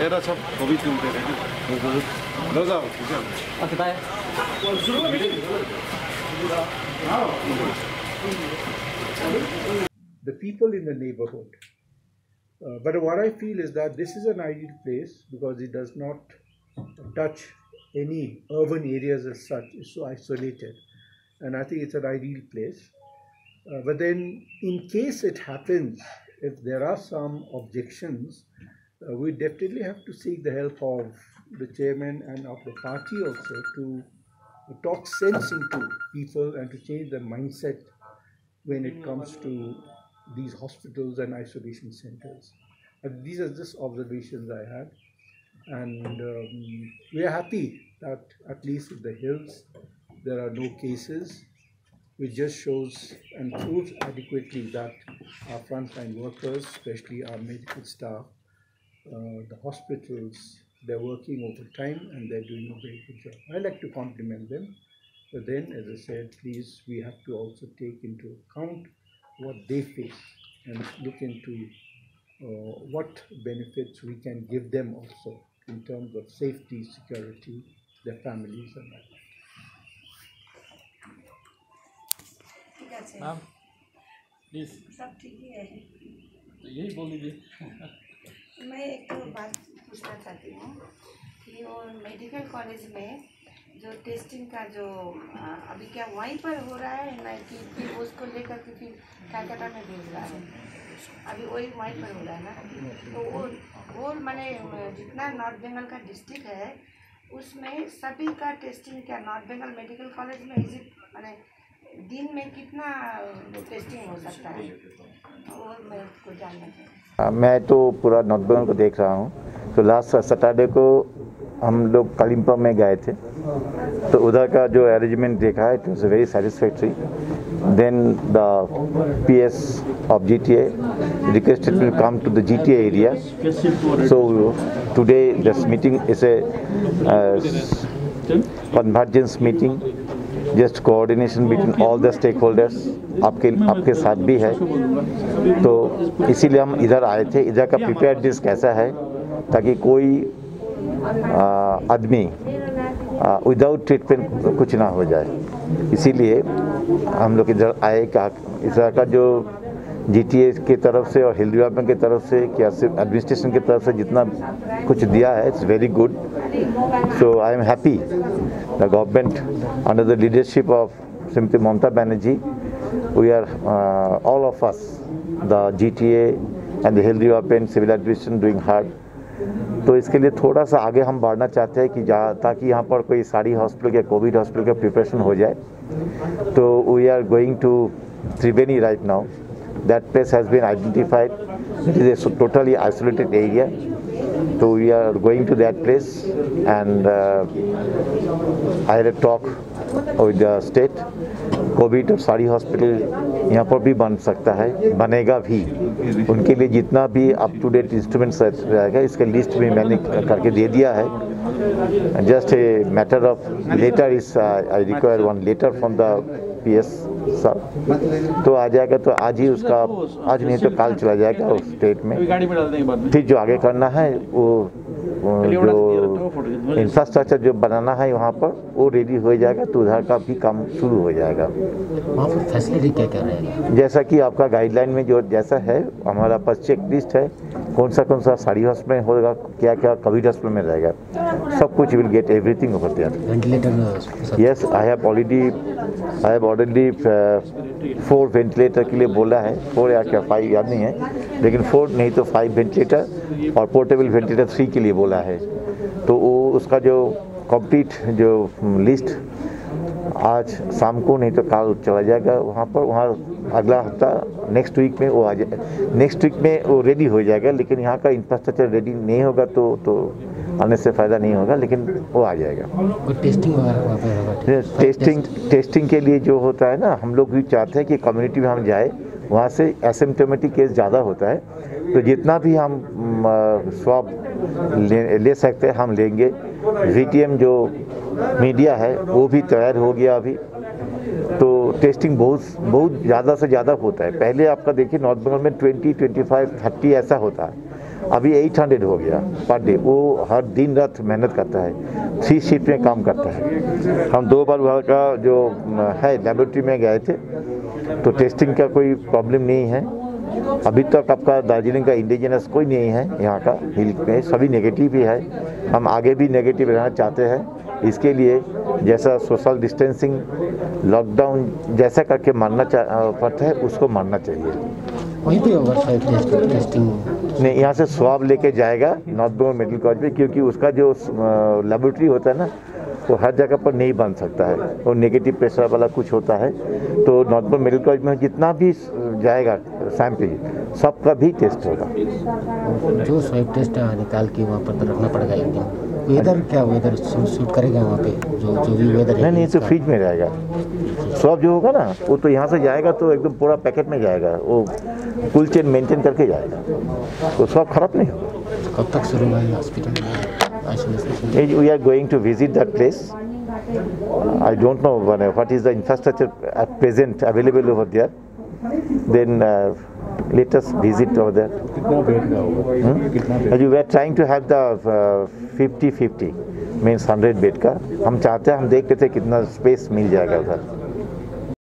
Era सब Covid के ऊपर है ना लगाओ the people in the neighborhood. But what I feel is that this is an ideal place because it does not touch any urban areas as such. It's so isolated, and I think it's an ideal place. But then, in case it happens, if there are some objections, we definitely have to seek the help of the chairman and of the party also to talk sense into people and to change their mindset when it comes to these hospitals and isolation centers. These are just observations I had, and we are happy that at least in the hills there are no cases, which just shows and proves adequately that our frontline workers, especially our medical staff, the hospitals, they're working overtime and they're doing a very good job. I like to compliment them. But then, as I said, please, we have to also take into account what they face and look into what benefits we can give them also in terms of safety, security, their families and that. Ma'am please सब ठीक ही है। यही बोल दीजिए। मैं एक तो बात पूछना चाहती हूँ कि वो मेडिकल कॉलेज में जो टेस्टिंग का जो अभी क्या वहीं पर हो रहा है ना कि फिर उसको लेकर के फिर कलकत्ता में भेज रहा है? अभी वही वहीं पर हो रहा है ना, तो वो मैंने जितना नॉर्थ बंगाल का डिस्ट्रिक्ट है उसमें सभी का टेस्टिंग क्या नॉर्थ बंगाल मेडिकल कॉलेज में मैंने दिन में कितना टेस्टिंग हो सकता है, और मैं को जानना चाहिए। मैं तो पूरा नॉर्थ बंगाल को देख रहा हूँ। तो लास्ट सैटरडे को हम लोग कालिम्पोंग में गए थे, तो उधर का जो अरेंजमेंट देखा है it was very satisfactory. Then the PS of GTA requested me to come to the GTA area. So today this meeting is a convergence meeting, just coordination between all the stake holders, आपके साथ भी है। तो इसीलिए हम इधर आए थे। इधर का प्रिपेयर्डनेस कैसा है ताकि कोई आदमी विदाउट ट्रीटमेंट कुछ ना हो जाए, इसीलिए हम लोग इधर आए। इधर का जो जीटीए की तरफ से और हेल्थ डिपार्टमेंट की तरफ से क्या सिर्फ एडमिनिस्ट्रेशन की तरफ से जितना कुछ दिया है it's very good. So I am happy the government under the leadership of Shrimati Mamata Banerjee, we are all of us the GTA and the health department, civil administration doing hard. तो इसके लिए थोड़ा सा आगे हम बढ़ना चाहते हैं कि ताकि यहाँ पर कोई सारी हॉस्पिटल या कोविड हॉस्पिटल का प्रिपरेशन हो जाए। तो we are going to Triveni right now. That place has been identified. It is a totally isolated area. So we are going to that place, and I had a talk with the state. Covid और सारी hospital यहाँ पर भी बन सकता है, बनेगा भी। उनके लिए जितना भी अप टू डेट इंस्ट्रूमेंट्स रहेगा इसका लिस्ट भी मैंने करके दे दिया है। Just a matter of letter is I require one letter from the PS साहब, तो आ जाएगा। तो आज ही उसका, आज नहीं तो कल चला जाएगा उस स्टेट में। फिर जो आगे करना है वो जो इंफ्रास्ट्रक्चर जो बनाना है वहाँ पर वो रेडी हो जाएगा, तो उधर का भी काम शुरू हो जाएगा। वहाँ पर फैसिलिटी क्या क्या रहेगा? जैसा कि आपका गाइडलाइन में जो जैसा है, हमारा पास चेक लिस्ट है कौन सा सारी हॉस्पिटल में होगा, क्या क्या कोविड हॉस्पिटल में रहेगा, सब कुछ will get everything over there. Ventilator? Yes, I have already 4 ventilator के लिए बोला है, 4 या क्या 5 याद नहीं है, लेकिन 4 नहीं तो 5 वेंटिलेटर और पोर्टेबल वेंटिलेटर 3 के लिए बोला है। तो वो उसका जो कंप्लीट जो लिस्ट आज शाम को नहीं तो कल चला जाएगा वहाँ पर। वहाँ अगला हफ्ता नेक्स्ट वीक में वो आ जाए, नेक्स्ट वीक में वो रेडी हो जाएगा। लेकिन यहाँ का इंफ्रास्ट्रक्चर रेडी नहीं होगा तो आने से फ़ायदा नहीं होगा, लेकिन वो आ जाएगा। टेस्टिंग वगैरह टेस्टिंग के लिए जो होता है ना, हम लोग भी चाहते हैं कि कम्युनिटी में हम जाए, वहाँ से एसिम्प्टोमेटिक केस ज़्यादा होता है, तो जितना भी हम स्वाब ले सकते हैं हम लेंगे। VTM जो मीडिया है वो भी तैयार हो गया अभी, तो टेस्टिंग बहुत ज़्यादा से ज़्यादा होता है। पहले आपका देखिए नॉर्थ बंगाल में 20, 25, 30 ऐसा होता है, अभी 800 हो गया पर डे। वो हर दिन रात मेहनत करता है, 3 शिफ्ट में काम करता है। हम 2 बार वहाँ का जो है लेबोरेटरी में गए थे, तो टेस्टिंग का कोई प्रॉब्लम नहीं है। अभी तक आपका दार्जिलिंग का इंडिजिनस कोई नहीं है, यहाँ का हिल में सभी नेगेटिव ही है। हम आगे भी नेगेटिव रहना चाहते हैं। इसके लिए जैसा सोशल डिस्टेंसिंग, लॉकडाउन जैसा करके मानना पड़ता है, उसको मानना चाहिए। वहीं पे होगा शायद टेस्टिंग नहीं, यहाँ से स्वाब लेके जाएगा नॉर्थ बंगाल मेडिकल कॉलेज में, क्योंकि उसका जो लेबोरेटरी होता है ना, वो हर जगह पर नहीं बन सकता है और नेगेटिव प्रेशर वाला कुछ होता है। तो नॉर्थ बंगाल मेडिकल कॉलेज में जितना भी जाएगा सैंपल, सबका भी टेस्ट होगा। जो स्वाब टेस्ट निकाल के वहाँ पर रखना पड़ेगा एक दिन। वेदर क्या वेदर शूट करेगा वहाँ पे, जो भी वेदर है? नहीं, तो फ्रिज में रहेगा। स्वाब जो होगा ना, वो तो यहाँ से जाएगा तो एकदम पूरा पैकेट में जाएगा, वो कुल चेन मेंटेन करके जाएगा, तो स्वाब खराब नहीं होगा। कब तक शुरू होगा hospital isolation? We are going to visit that place. I don't know what is the infrastructure at present available over there. Then let us visit over there. कितना बेड का होगा? कितना bed? We are trying to have the 50-50 means 100 bed का। हम चाहते हैं, हम देख लेते हैं कितना स्पेस मिल जाएगा उधर।